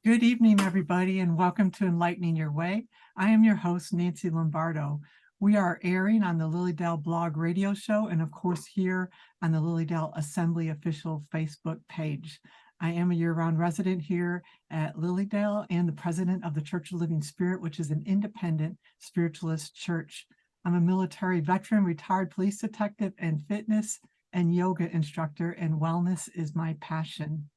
Good evening, everybody, and welcome to Enlightening Your Way. I am your host, Nancy Lombardo. We are airing on the Lilydale Blog Radio Show and, of course, here on the Lilydale Assembly official Facebook page. I am a year-round resident here at Lilydale and the president of the Church of Living Spirit, which is an independent spiritualist church. I'm a military veteran, retired police detective, and fitness and yoga instructor, and wellness is my passion.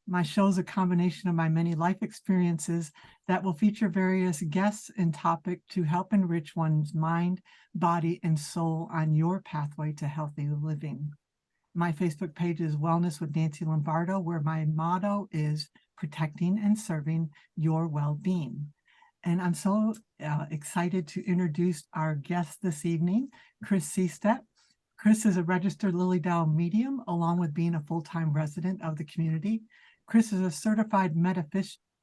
My show is a combination of my many life experiences that will feature various guests and topics to help enrich one's mind, body, and soul on your pathway to healthy living. My Facebook page is Wellness with Nancy Lombardo, where my motto is protecting and serving your well-being. And I'm so excited to introduce our guest this evening, Kris Seastedt. Kris is a registered Lilydale medium, along with being a full-time resident of the community. Kris is a certified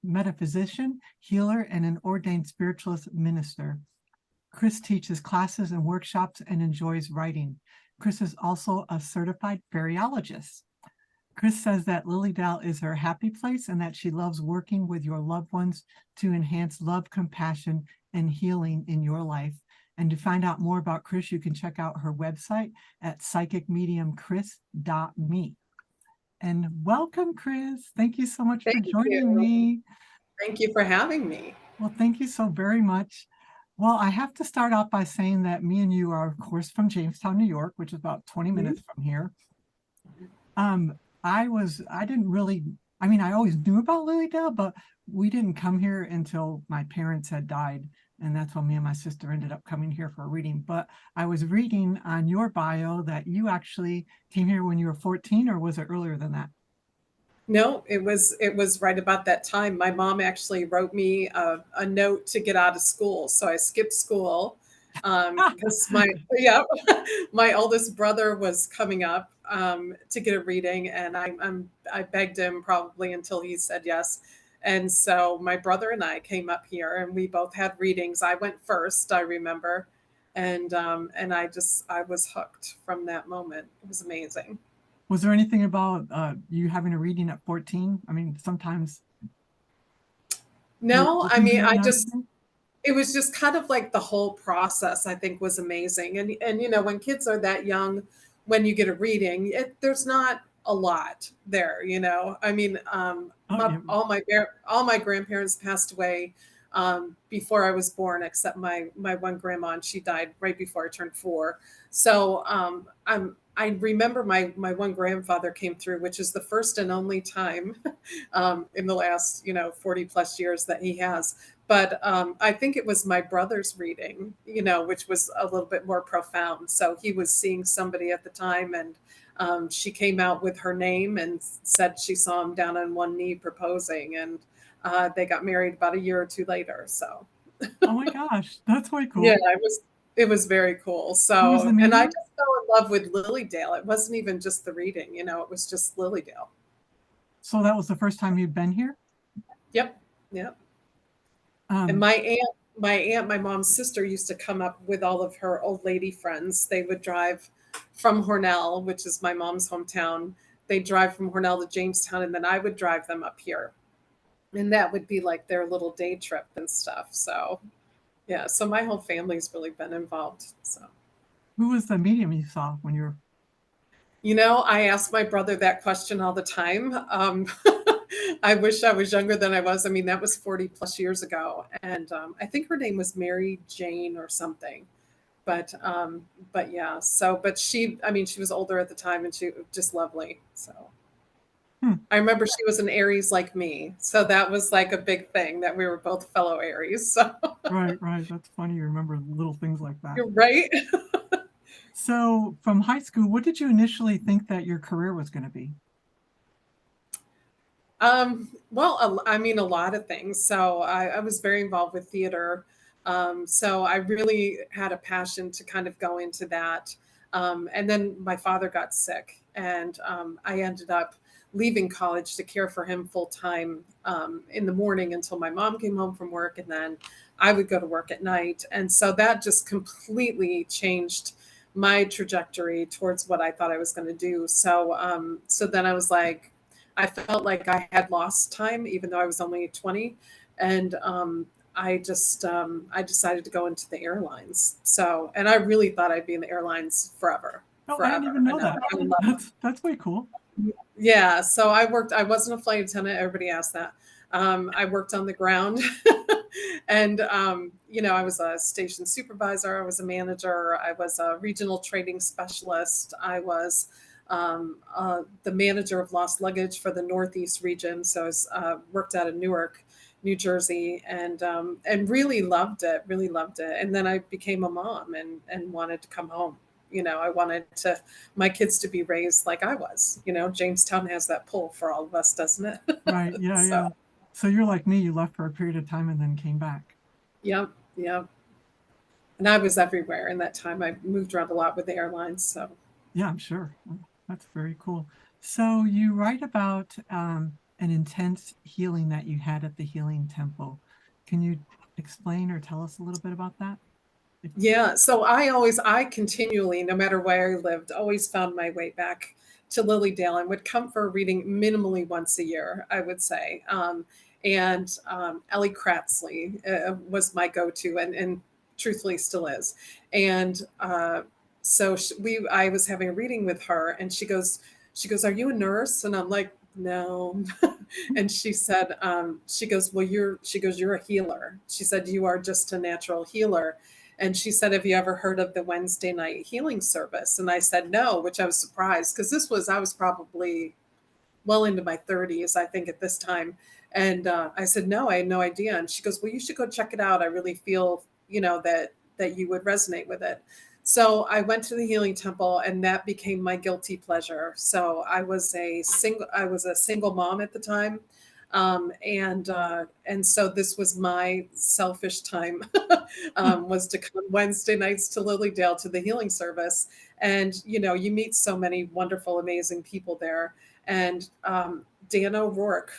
metaphysician, healer, and an ordained spiritualist minister. Kris teaches classes and workshops and enjoys writing. Kris is also a certified fairyologist. Kris says that Lilydale is her happy place and that she loves working with your loved ones to enhance love, compassion, and healing in your life. And to find out more about Kris, you can check out her website at psychicmediumkris.me. And welcome, Kris. Thank you so much for joining me. Thank you for having me. Well, thank you so very much. Well, I have to start off by saying that me and you are, of course, from Jamestown, New York, which is about 20 minutes from here. I always knew about Lilydale, but we didn't come here until my parents had died. And that's when me and my sister ended up coming here for a reading. But I was reading on your bio that you actually came here when you were 14, or was it earlier than that? No, it was right about that time. My mom actually wrote me a note to get out of school. So I skipped school because my oldest brother was coming up to get a reading, and I begged him probably until he said yes. And so my brother and I came up here, and we both had readings. I went first, I remember, and I was hooked from that moment. It was amazing. Was there anything about you having a reading at 14? I mean, sometimes. No, I mean, it was just kind of like the whole process, I think, was amazing. And when kids are that young, when you get a reading, there's not a lot there. I mean, all my grandparents passed away before I was born, except my one grandma, and she died right before I turned 4. So I remember my one grandfather came through, which is the first and only time in the last 40 plus years that he has. But I think it was my brother's reading, which was a little bit more profound. So he was seeing somebody at the time, and she came out with her name and said she saw him down on one knee proposing, and they got married about a year or 2 later. So, oh my gosh, that's way cool. Yeah, it was very cool. So, and I just fell in love with Lilydale. It wasn't even just the reading, it was just Lilydale. So that was the first time you'd been here? Yep. And my mom's sister used to come up with all of her old lady friends. They would drive from Hornell, which is my mom's hometown. They'd drive from Hornell to Jamestown, and then I would drive them up here. And that would be like their little day trip and stuff. So, yeah, so my whole family's really been involved. So, who was the medium you saw when you were? I ask my brother that question all the time. I wish I was younger than I was. I mean, that was 40 plus years ago. And I think her name was Mary Jane or something. But yeah, but she was older at the time, and she was just lovely. So I remember she was an Aries like me. So that was like a big thing that we were both fellow Aries. So. Right. That's funny. You remember little things like that. You're right. So from high school, what did you initially think that your career was going to be? Well, I mean, a lot of things. So I was very involved with theater. So I really had a passion to kind of go into that. And then my father got sick, and I ended up leaving college to care for him full time in the morning until my mom came home from work, and then I would go to work at night. And so that just completely changed my trajectory towards what I thought I was going to do. So then I was like, I felt like I had lost time, even though I was only 20. And I decided to go into the airlines. So, and I really thought I'd be in the airlines forever, Oh, I didn't even forever. know And that. I love it. That's way cool. Yeah, so I wasn't a flight attendant. Everybody asked that. I worked on the ground. And, I was a station supervisor. I was a manager. I was a regional trading specialist. I was the manager of lost luggage for the Northeast region. So I worked out of Newark, New Jersey, and really loved it, really loved it. And then I became a mom and wanted to come home. I wanted my kids to be raised like I was. Jamestown has that pull for all of us, doesn't it? Right. Yeah. So, Yeah. So you're like me, you left for a period of time and then came back. yep, yep. And I was everywhere in that time. I moved around a lot with the airlines. So, Yeah, I'm sure. That's very cool. So you write about an intense healing that you had at the Healing Temple. Can you explain or tell us a little bit about that? yeah. So I continually, no matter where I lived, always found my way back to Lilydale and would come for a reading minimally once a year, I would say. And Ellie Kratzley was my go-to, and truthfully still is. And I was having a reading with her, and she goes, "Are you a nurse?" And I'm like, "No." And she goes, "Well, you're a healer." She said, "You are just a natural healer." And she said, "Have you ever heard of the Wednesday night healing service?" And I said, "No," which I was surprised because I was probably well into my 30s, I think, at this time. And I said, "No, I had no idea." And she goes, "Well, you should go check it out. I really feel, that you would resonate with it." So I went to the Healing Temple, and that became my guilty pleasure. So I was a single mom at the time. And so this was my selfish time, was to come Wednesday nights to Lilydale to the healing service. And, you meet so many wonderful, amazing people there. And Dan O'Rourke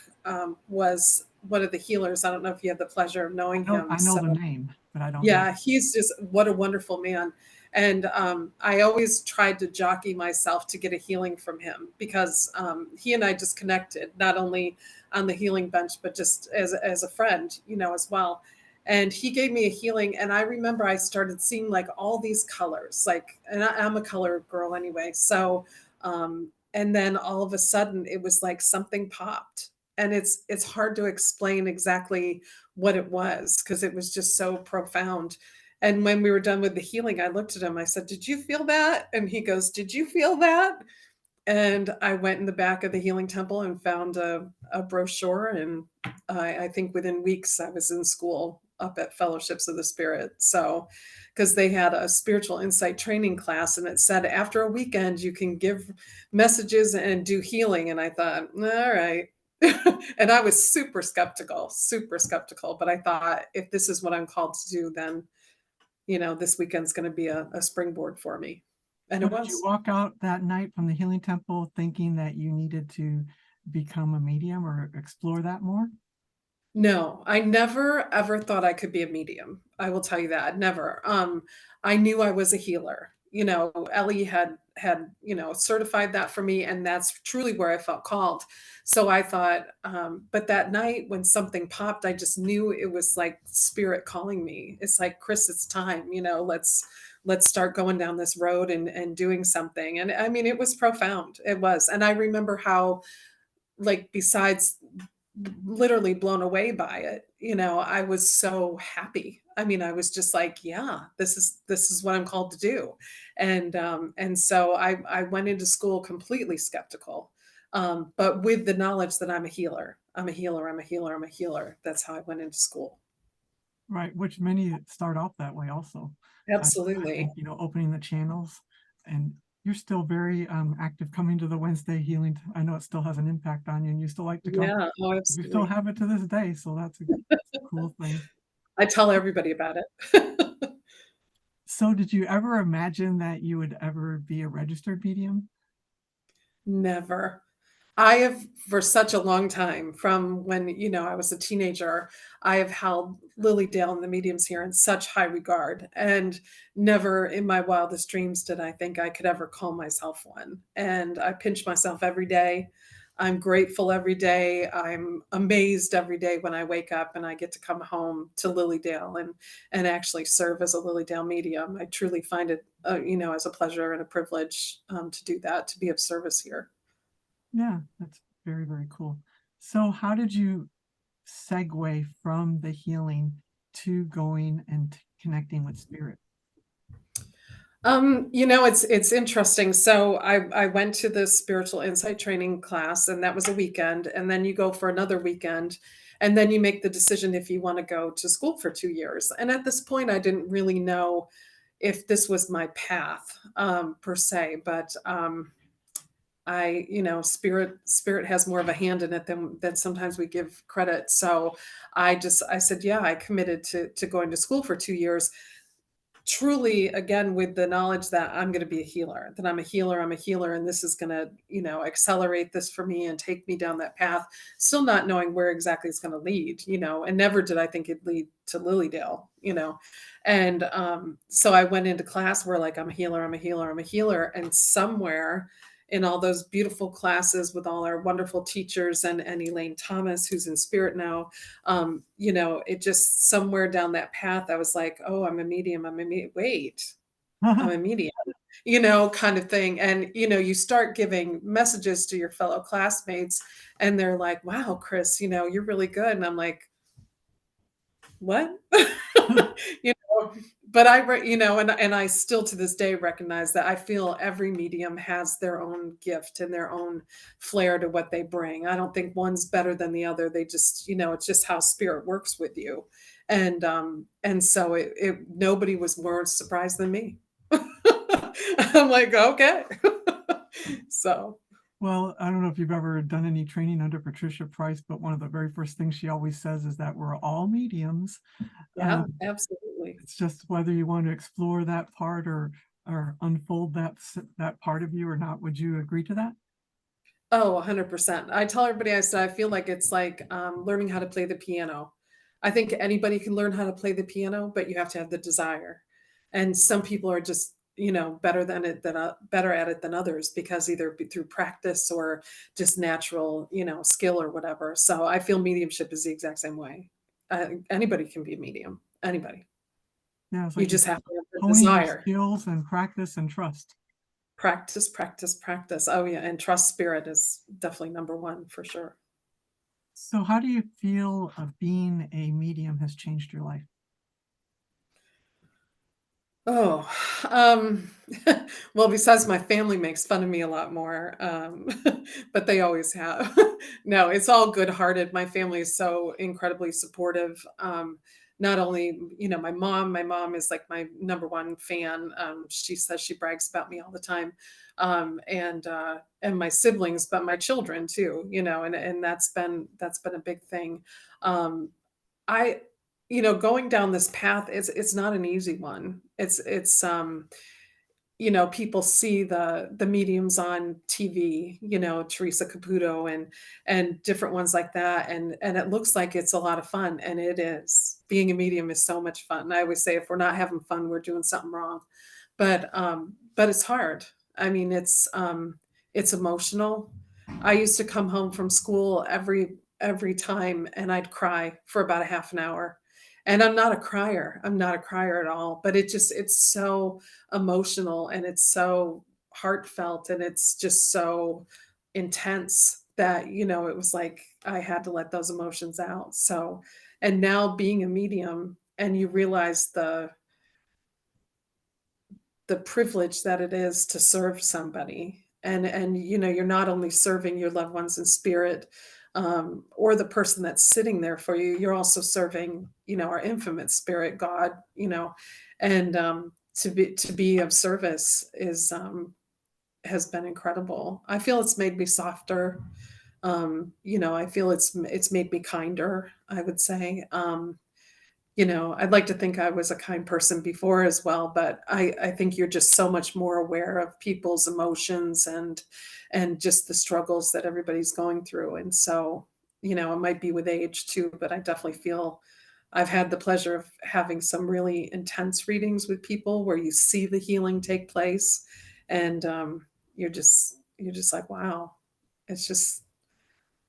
was one of the healers. I don't know if you had the pleasure of knowing him. I know So the name, but I don't know. yeah, he's just what a wonderful man. And I always tried to jockey myself to get a healing from him because he and I just connected, not only on the healing bench, but just as a friend, as well. And he gave me a healing. And I remember I started seeing like all these colors, and I'm a color girl anyway. So, and then all of a sudden it was like something popped. And it's hard to explain exactly what it was because it was just so profound. And when we were done with the healing, I looked at him. I said, "Did you feel that?" And he goes, "Did you feel that?" And I went in the back of the Healing Temple and found a brochure. And I think within weeks, I was in school up at Fellowships of the Spirit. So, because they had a spiritual insight training class, and it said after a weekend, you can give messages and do healing. And I thought, all right. And I was super skeptical. But I thought, if this is what I'm called to do, then, this weekend's going to be a springboard for me. And So it did you was. walk out that night from the Healing Temple thinking that you needed to become a medium or explore that more? No, I never ever thought I could be a medium. I will tell you that, never. I knew I was a healer. Ellie had, certified that for me, and that's truly where I felt called. So I thought, but that night when something popped, I just knew it was like spirit calling me. It's like, "Kris, it's time, let's start going down this road and doing something." And I mean, it was profound. It was. And I remember how, like, besides literally blown away by it. I was so happy. I mean, I was just like, yeah, this is what I'm called to do. And so I went into school completely skeptical. But with the knowledge that I'm a healer. I'm a healer, I'm a healer, I'm a healer. That's how I went into school. Right, which many start off that way also. I Absolutely. think, opening the channels, and you're still very active coming to the Wednesday healing. I know it still has an impact on you and you still like to come. Yeah, oh, You still absolutely. have it to this day, so that's a cool thing. I tell everybody about it. So did you ever imagine that you would ever be a registered medium? Never. I have, for such a long time, from when, I was a teenager, I have held Lilydale and the mediums here in such high regard. And never in my wildest dreams did I think I could ever call myself one. And I pinch myself every day. I'm grateful every day. I'm amazed every day when I wake up and I get to come home to Lilydale and actually serve as a Lilydale medium. I truly find it, as a pleasure and a privilege to do that, to be of service here. Yeah, that's very, very cool. So how did you segue from the healing to going and connecting with spirit? It's interesting. So I went to the spiritual insight training class, and that was a weekend, and then you go for another weekend, and then you make the decision if you want to go to school for 2 years. And at this point, I didn't really know if this was my path per se, but spirit has more of a hand in it than sometimes we give credit. So I said, yeah, I committed to going to school for 2 years, truly, again, with the knowledge that I'm going to be a healer, that I'm a healer, and this is going to, accelerate this for me and take me down that path, still not knowing where exactly it's going to lead, and never did I think it'd lead to Lilydale. And so I went into class where, like, I'm a healer, I'm a healer, I'm a healer. And somewhere in all those beautiful classes with all our wonderful teachers and Elaine Thomas, who's in spirit now, it just somewhere down that path, I was like, oh, I'm a medium. Wait, I'm a medium, kind of thing. And, you start giving messages to your fellow classmates and they're like, wow, Kris, you're really good. And I'm like, what? you know, but and I still to this day recognize that I feel every medium has their own gift and their own flair to what they bring. I don't think one's better than the other. They just, it's just how spirit works with you. And so nobody was more surprised than me. I'm like, okay. So Well, I don't know if you've ever done any training under Patricia Price, but one of the very first things she always says is that we're all mediums. yeah, Um, absolutely. it's just whether you want to explore that part or unfold that part of you or not. Would you agree to that? Oh, 100%. I tell everybody, I said, I feel like it's like learning how to play the piano. I think anybody can learn how to play the piano, but you have to have the desire. And some people are just, better at it than others because either through practice or just natural, skill or whatever. So I feel mediumship is the exact same way. Anybody can be a medium. Anybody. Yeah, it's You like you just said, have to have the honing your desire. skills and practice and trust. Practice, practice, practice. Oh yeah, and trust spirit is definitely number one for sure. So how do you feel being a medium has changed your life? Oh, um, well, besides my family makes fun of me a lot more, but they always have. No, it's all good-hearted. My family is so incredibly supportive. Not only, my mom is like my number one fan. She says she brags about me all the time. And my siblings, but my children too, and that's been a big thing. Um, I going down this path, it's not an easy one. People see the mediums on TV, Teresa Caputo and different ones like that, and it looks like it's a lot of fun, and it is. Being a medium is so much fun. I always say if we're not having fun, we're doing something wrong. But it's hard. I mean, it's emotional. I used to come home from school every time and I'd cry for about a half an hour. And I'm not a crier. I'm not a crier at all, but it's so emotional and it's so heartfelt and it's just so intense that, it was like I had to let those emotions out. So, and now being a medium and you realize the privilege that it is to serve somebody and you're not only serving your loved ones in spirit or the person that's sitting there for you, you're also serving our infinite spirit, God, and to be of service is has been incredible. I feel it's made me softer. I feel it's made me kinder, I would say. I'd like to think I was a kind person before as well, but I think you're just so much more aware of people's emotions and just the struggles that everybody's going through. And so, it might be with age too, but I definitely feel I've had the pleasure of having some really intense readings with people where you see the healing take place, and you're just like, wow, it's just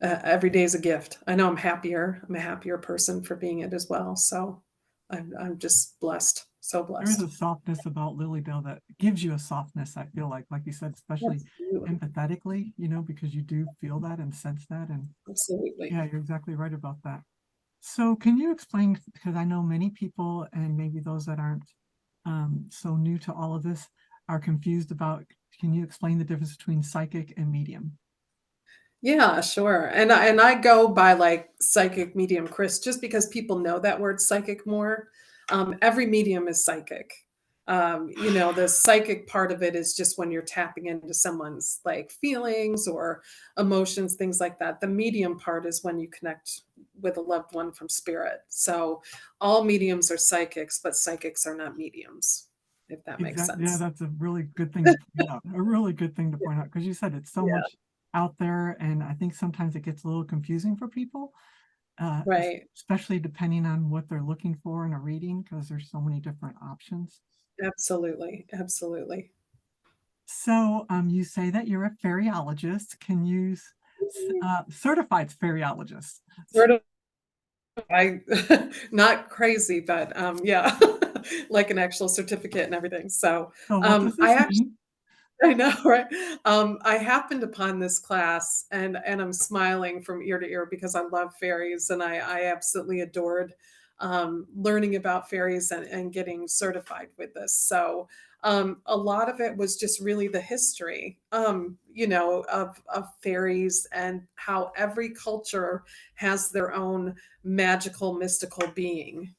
Every day is a gift. I know I'm happier. I'm a happier person for being it as well. So I'm just blessed, so There is blessed. a softness about Lily Dale that gives you a softness, I feel like you said, especially Absolutely, empathetically, because you do feel that and sense that. And absolutely. yeah, you're exactly right about that. So can you explain, because I know many people and maybe those that aren't so new to all of this are confused about, can you explain the difference between psychic and medium? Yeah, sure. And I go by like psychic medium Kris just because people know that word psychic more. Every medium is psychic. The psychic part of it is just when you're tapping into someone's like feelings or emotions, things like that. The medium part is when you connect with a loved one from spirit. So all mediums are psychics, but psychics are not mediums, if that makes Exactly. Yeah, sense. that's a really good thing to point out. A really good thing to point out because you said it's so Yeah, much out there, and I think sometimes it gets a little confusing for people, right. especially depending on what they're looking for in a reading, because there's so many different options. Absolutely. Absolutely. So, you say that you're a fairyologist. Can you certified fairyologist? Sort of I not crazy, but, yeah, like an actual certificate and everything. So, So, what does I this actually mean? I know, right? I happened upon this class and I'm smiling from ear to ear because I love fairies and I absolutely adored learning about fairies and getting certified with this. So a lot of it was just really the history, of fairies and how every culture has their own magical, mystical being.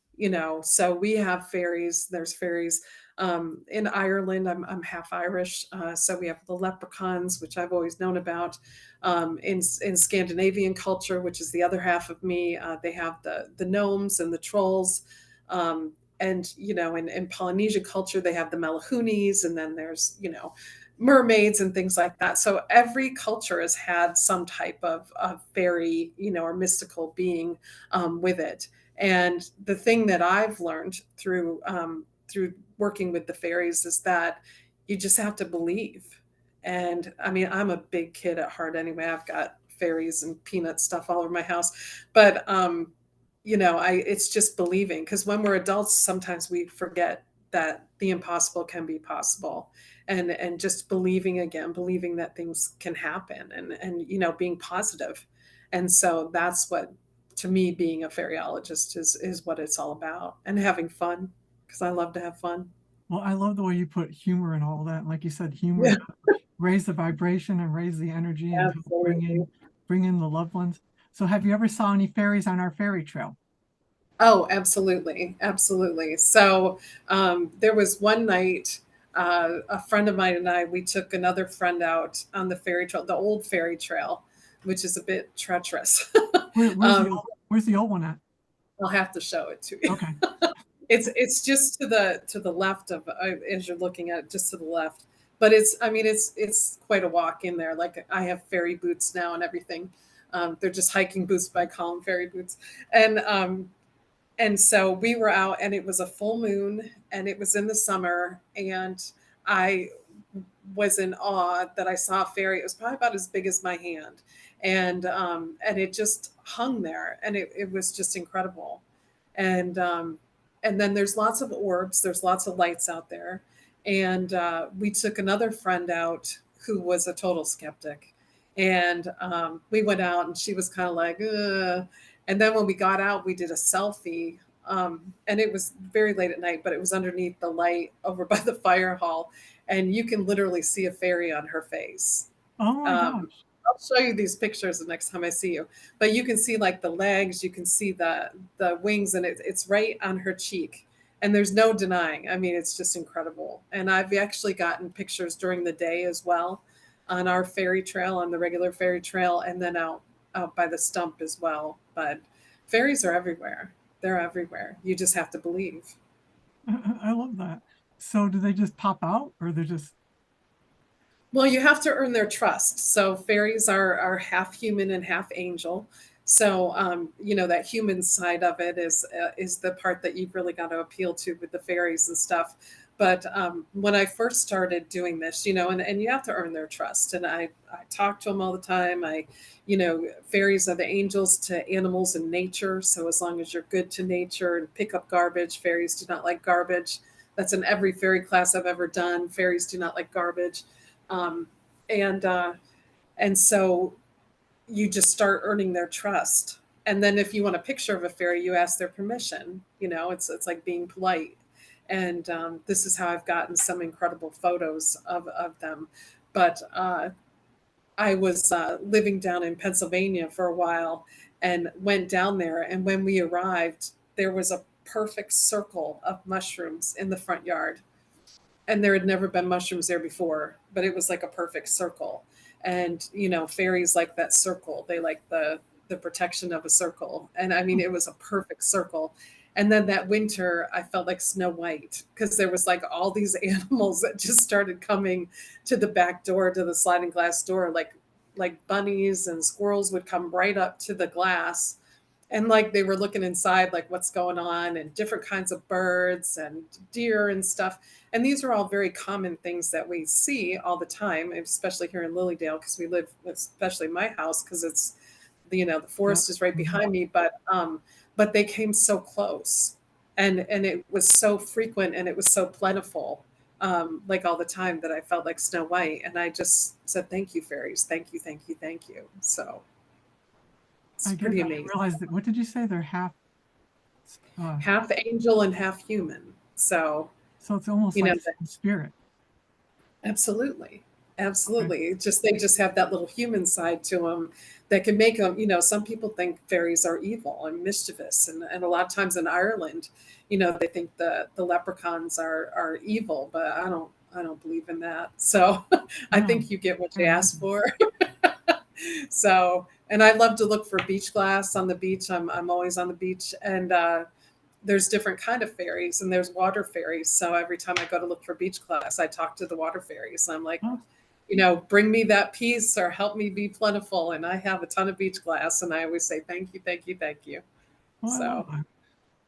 So we have fairies. There's fairies in Ireland. I'm half Irish, so we have the leprechauns, which I've always known about. In Scandinavian culture, which is the other half of me, they have the gnomes and the trolls. And in Polynesian culture, they have the Malahunis, and then there's mermaids and things like that. So every culture has had some type of fairy, or mystical being with it. And the thing that I've learned through working with the fairies is that you just have to believe. And I mean, I'm a big kid at heart anyway. I've got fairies and peanut stuff all over my house. But I it's just believing because when we're adults, sometimes we forget that the impossible can be possible. And just believing again, believing that things can happen and being positive. And so that's what to me being a fairyologist is what it's all about and having fun because I love to have fun. Well, I love the way you put humor and all that. Like you said, humor Yeah, raise the vibration and raise the energy and help absolutely. bring in the loved ones. So, have you ever saw any fairies on our fairy trail? Oh, absolutely, absolutely. So there was one night, a friend of mine and I, we took another friend out on the fairy trail, the old fairy trail, which is a bit treacherous. um, Where's the old one at? I'll have to show it to you. Okay. It's just to the left of as you're looking at it, just to the left. But it's quite a walk in there. Like I have fairy boots now and everything. They're just hiking boots, but I call them fairy boots. And so we were out and it was a full moon and it was in the summer and I was in awe that I saw a fairy. It was probably about as big as my hand. And it just hung there and it was just incredible. And and then there's lots of orbs, there's lots of lights out there. And we took another friend out who was a total skeptic. And we went out and she was kind of like, ugh. And then when we got out, we did a selfie. And it was very late at night, but it was underneath the light over by the fire hall. And you can literally see a fairy on her face. Oh my Um, gosh. I'll show you these pictures the next time I see you. But you can see like the legs, you can see the wings, and it's right on her cheek. And there's no denying. I mean, it's just incredible. And I've actually gotten pictures during the day as well on our fairy trail, on the regular fairy trail, and then out by the stump as well. But fairies are everywhere. They're everywhere. You just have to believe. I love that. So, do they just pop out or they're just, Well, you have to earn their trust. So fairies are half human and half angel. So that human side of it is the part that you've really got to appeal to with the fairies and stuff. But when I first started doing this, and you have to earn their trust. And I talk to them all the time. Fairies are the angels to animals and nature. So as long as you're good to nature and pick up garbage, fairies do not like garbage. That's in every fairy class I've ever done. Fairies do not like garbage. Um, and and so you just start earning their trust. And then if you want a picture of a fairy, you ask their permission. It's like being polite. And this is how I've gotten some incredible photos of them. But I was living down in Pennsylvania for a while and went down there. And when we arrived, there was a perfect circle of mushrooms in the front yard, and there had never been mushrooms there before, but it was like a perfect circle. And fairies like that circle. They like the protection of a circle. And I mean, it was a perfect circle. And then that winter I felt like Snow White, because there was like all these animals that just started coming to the back door, to the sliding glass door, like bunnies and squirrels would come right up to the glass, and like they were looking inside, like what's going on, and different kinds of birds and deer and stuff. And these are all very common things that we see all the time, especially here in Lilydale, because we live, especially my house, because it's the Yep. forest is right Mhm. behind me. But they came so close, and it was so frequent, and it was so plentiful, like all the time, that I felt like Snow White. And I just said, thank you, fairies, thank you, thank you, thank you. So it's I get. pretty I didn't amazing. realize that. What did you say? They're half. Uh, Half angel and half human. So, so it's almost you like know, spirit. absolutely. Okay. Absolutely. They just have that little human side to them that can make them, some people think fairies are evil and mischievous. And a lot of times in Ireland, they think the leprechauns are evil, but I don't believe in that. So I No, think you get what I you ask imagine. for. So, and I love to look for beach glass on the beach. I'm always on the beach. And there's different kind of fairies, and there's water fairies. So every time I go to look for beach glass, I talk to the water fairies. I'm like, Oh, bring me that peace or help me be plentiful. And I have a ton of beach glass, and I always say, thank you, thank you, thank you. well, I love So that.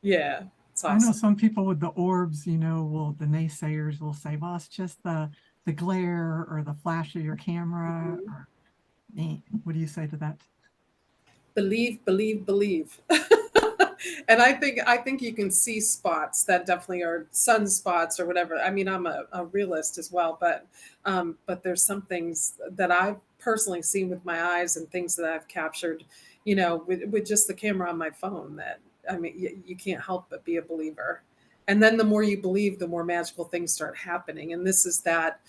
yeah, it's I know awesome. some people with the orbs, the naysayers will say, well, it's just the glare or the flash of your camera. Mhm. Or what do you say to that? Believe, believe, believe. And I think you can see spots that definitely are sunspots or whatever. I mean, I'm a realist as well, but there's some things that I've personally seen with my eyes, and things that I've captured, with just the camera on my phone, that I mean, you can't help but be a believer. And then the more you believe, the more magical things start happening. And this is that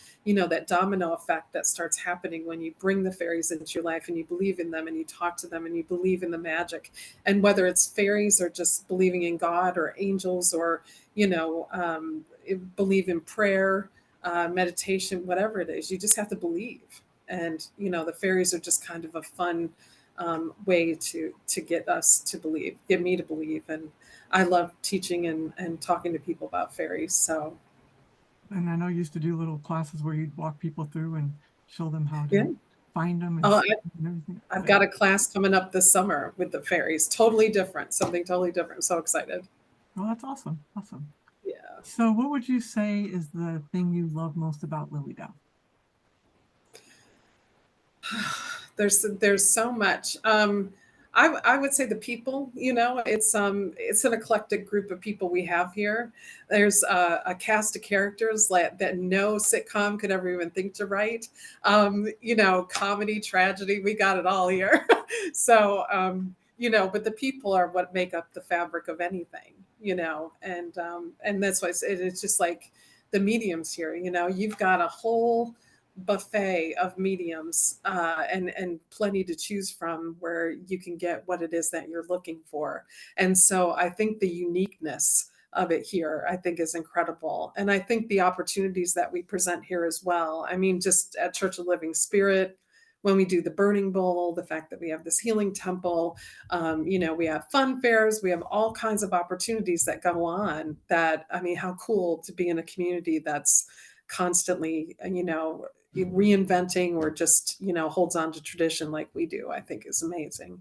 domino effect that starts happening when you bring the fairies into your life, and you believe in them, and you talk to them, and you believe in the magic. And whether it's fairies, or just believing in God, or angels, or believe in prayer, meditation, whatever it is, you just have to believe. And the fairies are just kind of a fun way to get us to believe, get me to believe. And I love teaching and talking to people about fairies. So And I know you used to do little classes where you'd walk people through and show them how yeah. to find them and Oh, see them and everything. I've Yeah. got a class coming up this summer with the fairies. Totally different, something totally different. So excited. Oh, that's awesome. Awesome. Yeah. So what would you say is the thing you love most about Lilydale? There's so much. I would say the people. It's an eclectic group of people we have here. There's a cast of characters that no sitcom could ever even think to write. Comedy, tragedy, we got it all here. So but the people are what make up the fabric of anything. And that's why it's just like the mediums here. You've got a whole buffet of mediums, and plenty to choose from, where you can get what it is that you're looking for. And so I think the uniqueness of it here, I think, is incredible. And I think the opportunities that we present here as well. I mean, just at Church of Living Spirit, when we do the burning bowl, the fact that we have this healing temple, we have fun fairs, we have all kinds of opportunities that go on. That, I mean, how cool to be in a community that's constantly, reinventing, or just holds on to tradition like we do. I think is amazing.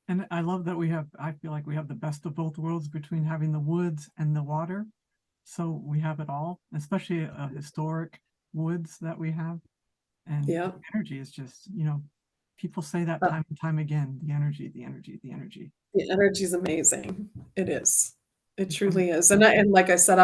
And I love that I feel like we have the best of both worlds between having the woods and the water. So we have it all, especially historic woods that we have. And Yeah. the energy is just, people say that time and time again, the energy, the energy, the energy. The energy is amazing. It is. It It's um, truly is. And like I said,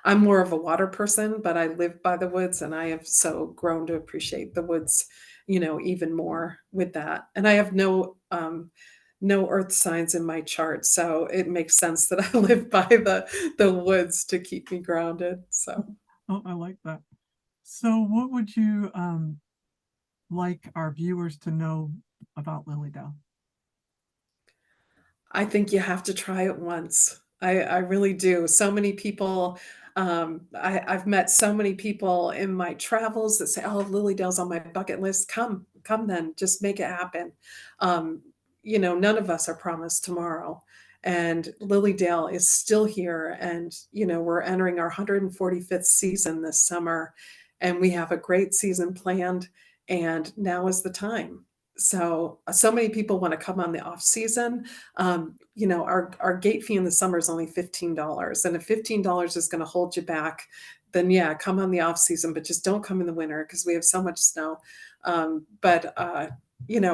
I'm more of a water person, but I live by the woods and I have so grown to appreciate the woods, even more with that. And I have no earth signs in my chart, so it makes sense that I live by the woods to keep me grounded. So Oh, I like that. So what would you like our viewers to know about Lily Dell? I think you have to try it once. I really do. So many people, I've met so many people in my travels that say, "Oh, Lily Dale's on my bucket list. Come then, just make it happen." Um, none of us are promised tomorrow. And Lily Dale is still here. And, we're entering our 145th season this summer. And we have a great season planned. And now is the time. So many people want to come on the off season. Our gate fee in the summer is only $15. And if $15 is going to hold you back, then yeah, come on the off season, but just don't come in the winter because we have so much snow.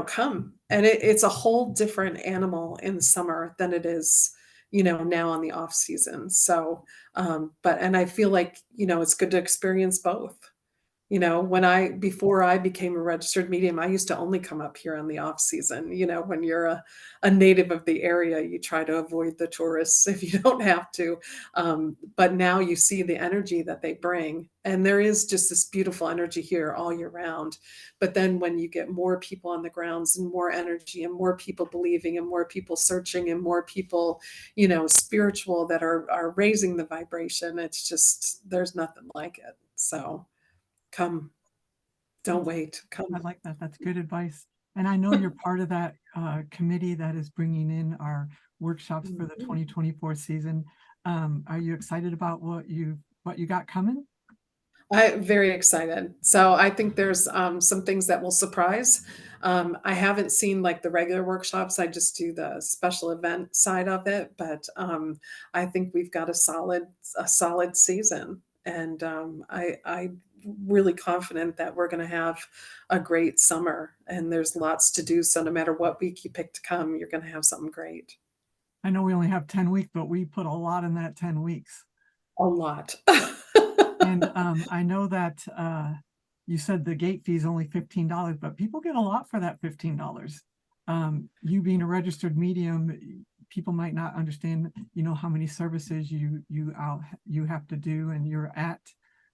Come. And it's a whole different animal in the summer than it is, now on the off season. And I feel like, it's good to experience both. Before I became a registered medium, I used to only come up here on the off season. When you're a native of the area, you try to avoid the tourists if you don't have to. But now you see the energy that they bring. And there is just this beautiful energy here all year round. But then when you get more people on the grounds and more energy and more people believing and more people searching and more people, spiritual that are raising the vibration, it's just, there's nothing like it. So come, don't That's, wait, I come. like that. That's good advice. And I know you're part of that committee that is bringing in our workshops for the Mhm. 2024 season. Are you excited about what you got coming? I'm very excited. So I think there's some things that will surprise. I haven't seen like the regular workshops. I just do the special event side of it, but I think we've got a solid season, and I really confident that we're going to have a great summer. And there's lots to do. So no matter what week you pick to come, you're going to have something great. I know we only have 10 weeks, but we put a lot in that 10 weeks. A lot. And I know that you said the gate fee is only $15, but people get a lot for that $15. You being a registered medium, people might not understand, how many services you have to do and you're at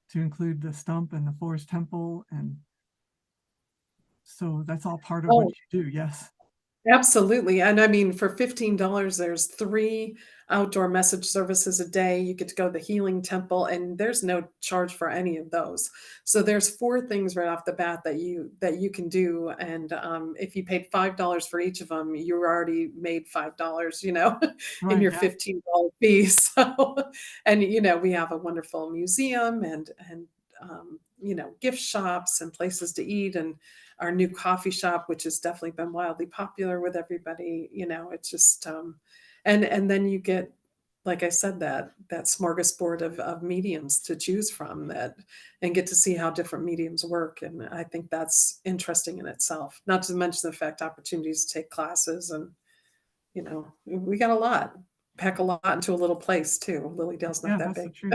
to include the stump and the forest temple, and so that's all part of what Oh, you do. Yes. absolutely, and I mean, for $15, there's 3 outdoor message services a day, you get to go to the healing temple, and there's no charge for any of those. So there's 4 things right off the bat that you can do, and, if you paid $5 for each of them, you already made $5, in Right. your Yeah. $15 fee, so and, we have a wonderful museum and gift shops and places to eat, and our new coffee shop, which has definitely been wildly popular with everybody. It's just and then you get, like I said, that smorgasbord of mediums to choose from that and get to see how different mediums work. And I think that's interesting in itself. Not to mention the fact opportunities to take classes and we got a lot. Pack a lot into a little place too. Lily Dale's not Yeah, that that's the big. truth.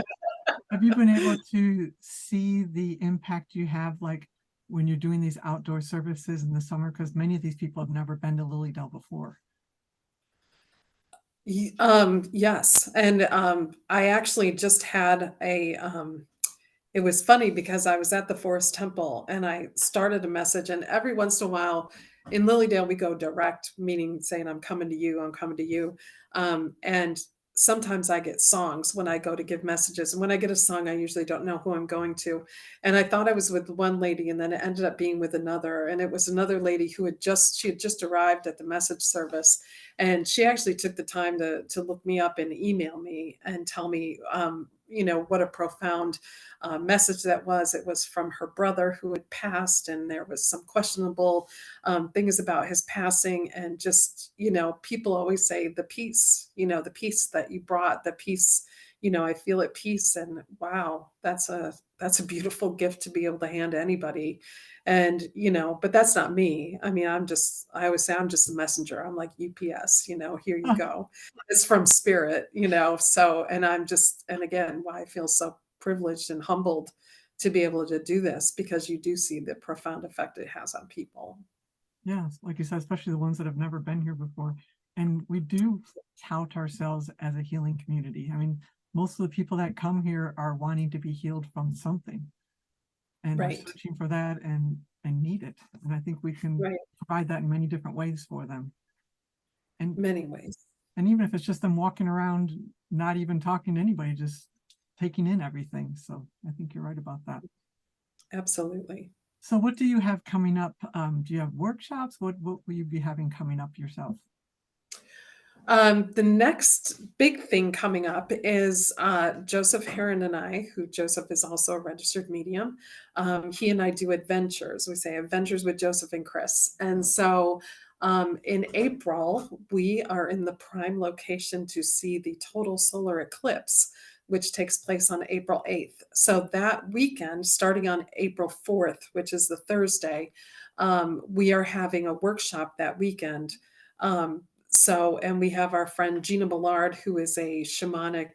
Have you been able to see the impact you have, like when you're doing these outdoor services in the summer? Because many of these people have never been to Lily Dell before. Yes, and I actually just had it was funny because I was at the Forest Temple and I started a message, and every once in a while in Lilydale, we go direct, meaning saying, I'm coming to you, I'm coming to you. And sometimes I get songs when I go to give messages. And when I get a song, I usually don't know who I'm going to. And I thought I was with one lady, and then it ended up being with another. And it was another lady she had just arrived at the message service. And she actually took the time to look me up and email me and tell me, what a profound message that was. It was from her brother who had passed, and there was some questionable things about his passing. And just, people always say the peace that you brought, the peace, I feel at peace, and wow, that's a beautiful gift to be able to hand to anybody. And, but that's not me. I mean, I always say I'm just a messenger. I'm like UPS, here you go. It's from spirit, so, and again, why I feel so privileged and humbled to be able to do this, because you do see the profound effect it has on people. Yeah, like you said, especially the ones that have never been here before. And we do tout ourselves as a healing community. I mean, most of the people that come here are wanting to be healed from something, and are Right. searching for that and need it. And I think we can Right. provide that in many different ways for them. And Many ways. and even if it's just them walking around, not even talking to anybody, just taking in everything. So I think you're right about that. Absolutely. So what do you have coming up? Do you have workshops? What will you be having coming up yourself? The next big thing coming up is Joseph Heron and I, who Joseph is also a registered medium. He and I do adventures. We say adventures with Joseph and Kris. And so in April, we are in the prime location to see the total solar eclipse, which takes place on April 8th. So that weekend, starting on April 4th, which is the Thursday, we are having a workshop that weekend. And we have our friend Gina Millard, who is a shamanic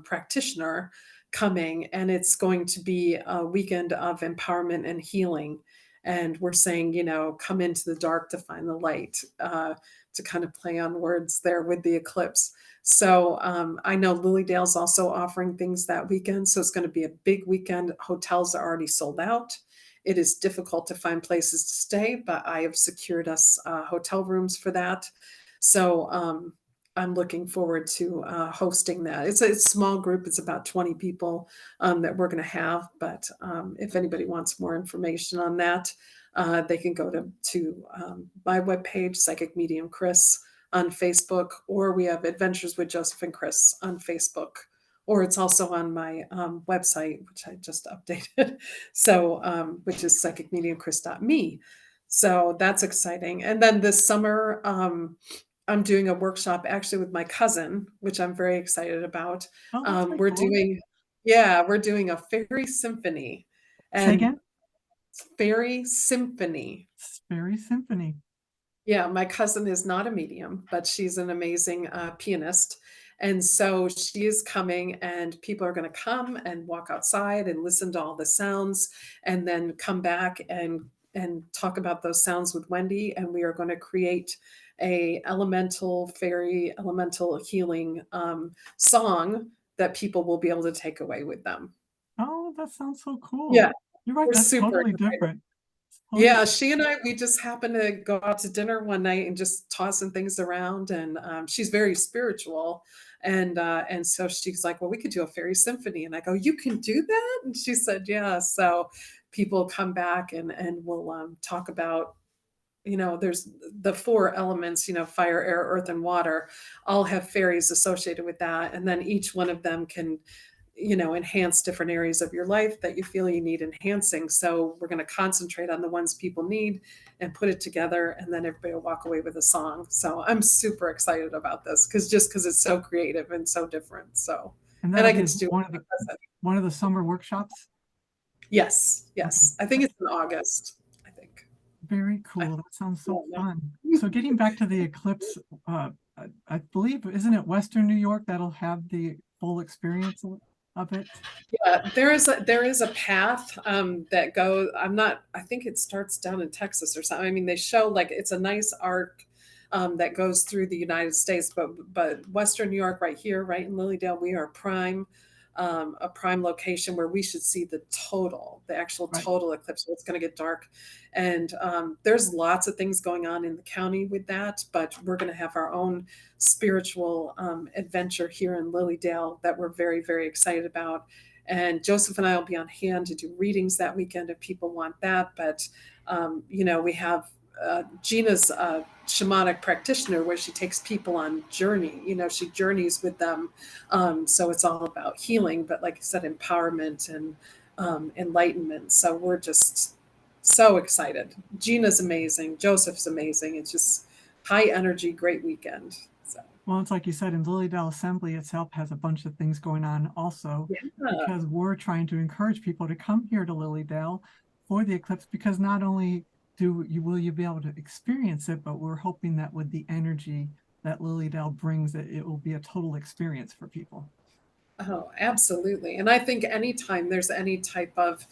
practitioner, coming, and it's going to be a weekend of empowerment and healing. And we're saying, come into the dark to find the light, to kind of play on words there with the eclipse. So I know Lilydale's also offering things that weekend. So it's going to be a big weekend. Hotels are already sold out. It is difficult to find places to stay, but I have secured us hotel rooms for that. So I'm looking forward to hosting that. It's a small group. It's about 20 people that we're going to have. But if anybody wants more information on that, they can go to my webpage, Psychic Medium Kris, on Facebook, or we have Adventures with Joseph and Kris on Facebook, or it's also on my website, which I just updated. So, which is psychicmediumkris.me. So that's exciting. And then this summer, I'm doing a workshop actually with my cousin, which I'm very excited about. Oh, that's very We're cool. doing, yeah, we're doing a fairy symphony, Say and again? fairy symphony. Fairy Symphony. Yeah, my cousin is not a medium, but she's an amazing pianist. And so she is coming, and people are going to come and walk outside and listen to all the sounds, and then come back and talk about those sounds with Wendy. And we are going to create a elemental fairy elemental healing song that people will be able to take away with them. Oh, that sounds so cool. Yeah, You're right, we're that's super totally excited. different. It's totally Yeah, she and I, we just happened to go out to dinner one night and just tossing things around. And she's very spiritual, and so she's like, "Well, we could do a fairy symphony." And I go, "You can do that?" And she said, "Yeah." So people come back, and we'll talk about, there's the four elements, fire, air, earth, and water, all have fairies associated with that, and then each one of them can enhance different areas of your life that you feel you need enhancing. So we're going to concentrate on the ones people need and put it together, and then everybody will walk away with a song. So I'm super excited about this, because it's so creative and so different. So, And and that'll I be get to do it. one of the summer workshops? Yes, Okay. yes. I think it's in August. I think. Very I cool. That sounds so don't know. fun. So getting back to the eclipse, I believe, isn't it Western New York that'll have the full experience of it? Yeah, there is a path that goes. I'm not. I think it starts down in Texas or something. I mean, they show like it's a nice arc that goes through the United States, but Western New York, right here, right in Lilydale, we are a prime location where we should see the actual Right. total eclipse. So it's going to get dark, and there's lots of things going on in the county with that. But we're going to have our own spiritual adventure here in Lilydale that we're very, very excited about. And Joseph and I will be on hand to do readings that weekend if people want that. But, we have Gina's shamanic practitioner, where she takes people on journey. She journeys with them. So it's all about healing, but like I said, empowerment and enlightenment. So we're just so excited. Gina's amazing. Joseph's amazing. It's just high energy, great weekend. So, Well, it's like you said, in Lilydale Assembly itself has a bunch of things going on also, yeah. because we're trying to encourage people to come here to Lilydale for the eclipse, because not only will you be able to experience it, but we're hoping that with the energy that Lilydale brings, it will be a total experience for people. Oh, absolutely. And I think anytime there's any type of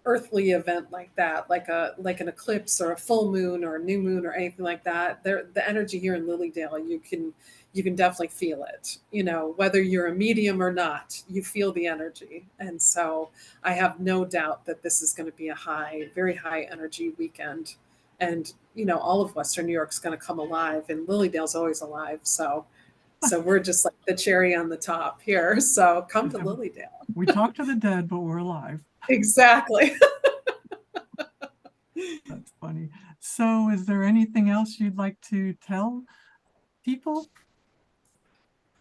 earthly event like that, like an eclipse or a full moon or a new moon or anything like that, there the energy here in Lilydale, you can definitely feel it. You know, whether you're a medium or not, you feel the energy. And so I have no doubt that this is going to be a high, very high energy weekend. And you know, all of Western New York's going to come alive, and Lilydale's always alive. So we're just like the cherry on the top here. So come to Lilydale. We talk to the dead, but we're alive. Exactly. That's funny. So is there anything else you'd like to tell people?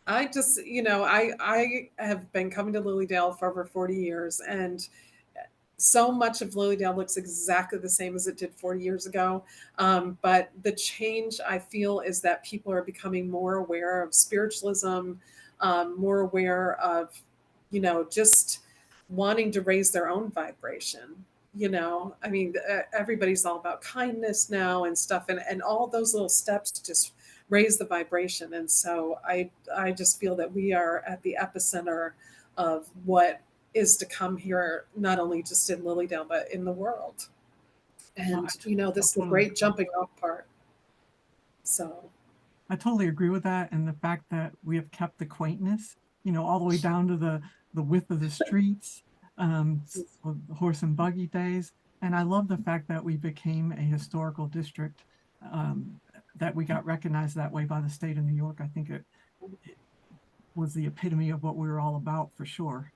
I just, you know, I have been coming to Lilydale for over 40 years, and so much of Lilydale looks exactly the same as it did 40 years ago. But the change I feel is that people are becoming more aware of spiritualism, more aware of, you know, just wanting to raise their own vibration. You know, I mean, everybody's all about kindness now and stuff, and all those little steps just raise the vibration. And so I just feel that we are at the epicenter of what is to come here, not only just in Lilydale, but in the world. Well, And, you know, I this is a totally great jumping off part. So, I totally agree with that. And the fact that we have kept the quaintness, all the way down to the width of the streets, the horse and buggy days. And I love the fact that we became a historical district, that we got recognized that way by the state of New York. I think it was the epitome of what we were all about for sure.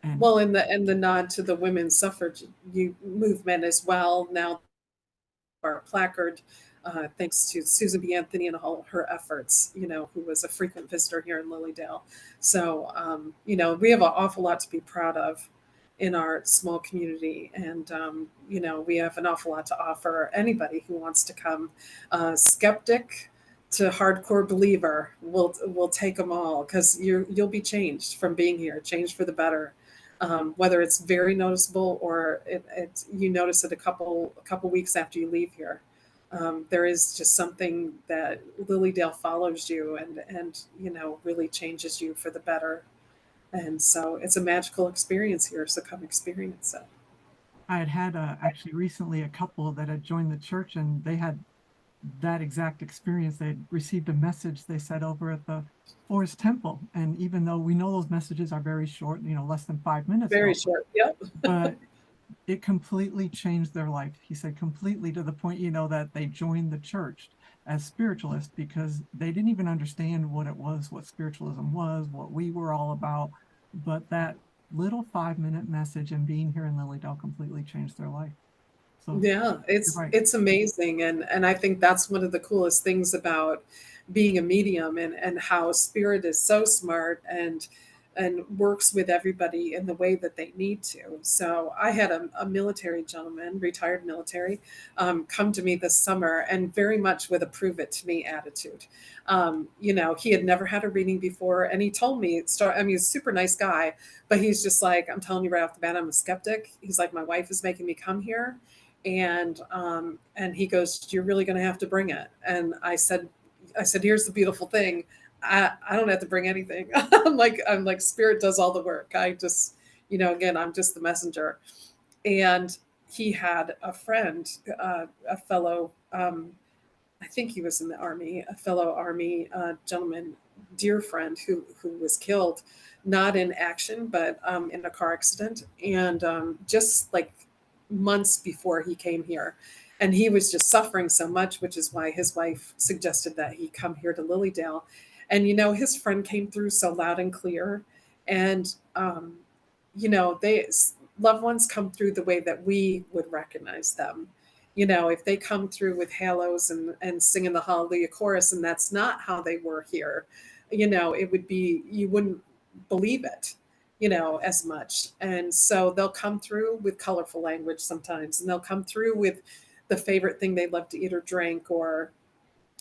And well, and the nod to the women's suffrage movement as well. Now, our placard, thanks to Susan B. Anthony and all her efforts, you know, who was a frequent visitor here in Lilydale. So, you know, we have an awful lot to be proud of in our small community. And, you know, we have an awful lot to offer anybody who wants to come. Skeptic to hardcore believer, we'll take them all, because you'll be changed from being here, changed for the better. Whether it's very noticeable or you notice it a couple weeks after you leave here. There is just something that Lilydale follows you, and you know, really changes you for the better. And so it's a magical experience here. So come experience it. I had actually recently a couple that had joined the church, and they had that exact experience. They received a message, they said, over at the Forest Temple. And even though we know those messages are very short, less than 5 minutes Very long, short. Yep. but it completely changed their life. He said completely, to the point, that they joined the church as spiritualists, because they didn't even understand what it was, what spiritualism was, what we were all about. But that little 5-minute message and being here in Lilydale completely changed their life. So Yeah, you're right. it's amazing, and I think that's one of the coolest things about being a medium, and how spirit is so smart and works with everybody in the way that they need to. So I had a military gentleman, retired military, come to me this summer, and very much with a prove it to me attitude. You know, he had never had a reading before, and he told me, I mean, he's a super nice guy, but he's just like, I'm telling you right off the bat, I'm a skeptic. He's like, my wife is making me come here, and he goes, you're really going to have to bring it. And I said, here's the beautiful thing. I don't have to bring anything. I'm like, spirit does all the work. I just, you know, again, I'm just the messenger. And he had a friend, a fellow, I think he was in the army, a fellow army gentleman, dear friend, who was killed, not in action, but in a car accident. And just like months before he came here. And he was just suffering so much, which is why his wife suggested that he come here to Lilydale. And, you know, his friend came through so loud and clear. And, you know, loved ones come through the way that we would recognize them. You know, if they come through with halos and singing the Hallelujah chorus, and that's not how they were here, you know, it would be, you wouldn't believe it, you know, as much. And so they'll come through with colorful language sometimes, and they'll come through with the favorite thing they love to eat or drink, or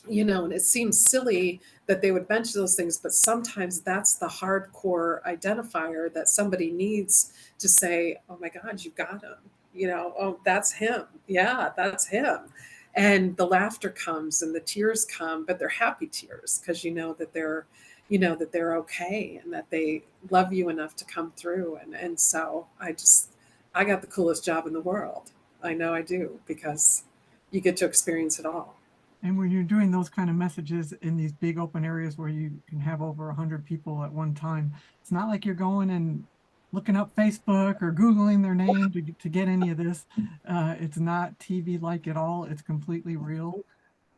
And it seems silly that they would mention those things, but sometimes that's the hardcore identifier that somebody needs to say, "Oh my God, you got him." "Oh, that's him. Yeah, that's him." And the laughter comes and the tears come, but they're happy tears because you know that they're okay and that they love you enough to come through. And so I got the coolest job in the world. I know I do because you get to experience it all. And when you're doing those kind of messages in these big open areas where you can have over 100 people at one time, it's not like you're going and looking up Facebook or Googling their name to get any of this. It's not TV like at all. It's completely real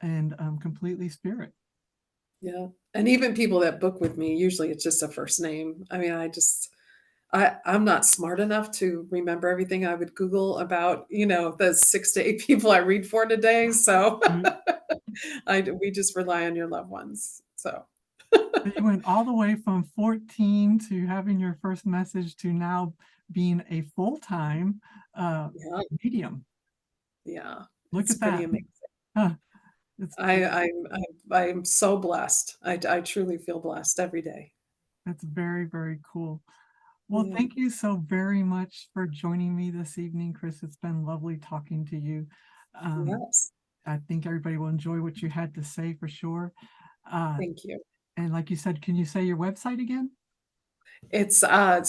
and completely spirit. Yeah. And even people that book with me, usually it's just a first name. I mean, I'm not smart enough to remember everything I would Google about, the 6 to 8 people I read for today. So Right? we just rely on your loved ones. So So you went all the way from 14 to having your first message to now being a full-time uh, yeah, medium. yeah, Look it's at pretty that. amazing. Huh, it's I'm so blessed. I truly feel blessed every day. That's very, very cool. Well, Yeah. thank you so very much for joining me this evening, Kris. It's been lovely talking to you. Um, Yes. I think everybody will enjoy what you had to say for sure. Uh, Thank you. and like you said, can you say your website again? It's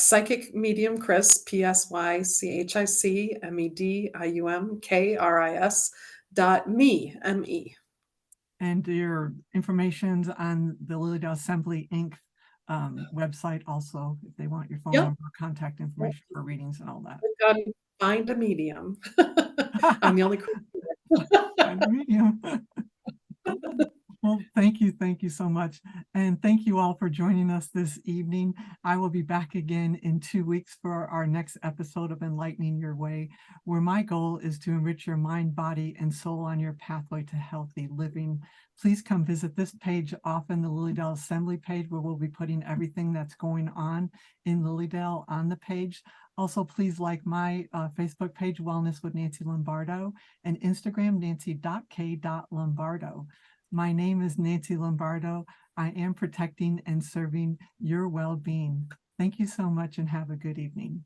psychic medium Kris, PsychicMediumKris .me. And your information's on the Lilydale Assembly Inc. Website also, if they want your phone Yep. number, contact Yep. information for readings and all that. I've got to find a medium. I'm the only creature. Find a medium. Well, thank you so much. And thank you all for joining us this evening. I will be back again in 2 weeks for our next episode of Enlightening Your Way, where my goal is to enrich your mind, body, and soul on your pathway to healthy living. Please come visit this page off in the Lilydale Assembly page, where we'll be putting everything that's going on in Lilydale on the page. Also, please like my Facebook page, Wellness with Nancy Lombardo, and Instagram, nancy.k.lombardo. My name is Nancy Lombardo. I am protecting and serving your well-being. Thank you so much and have a good evening.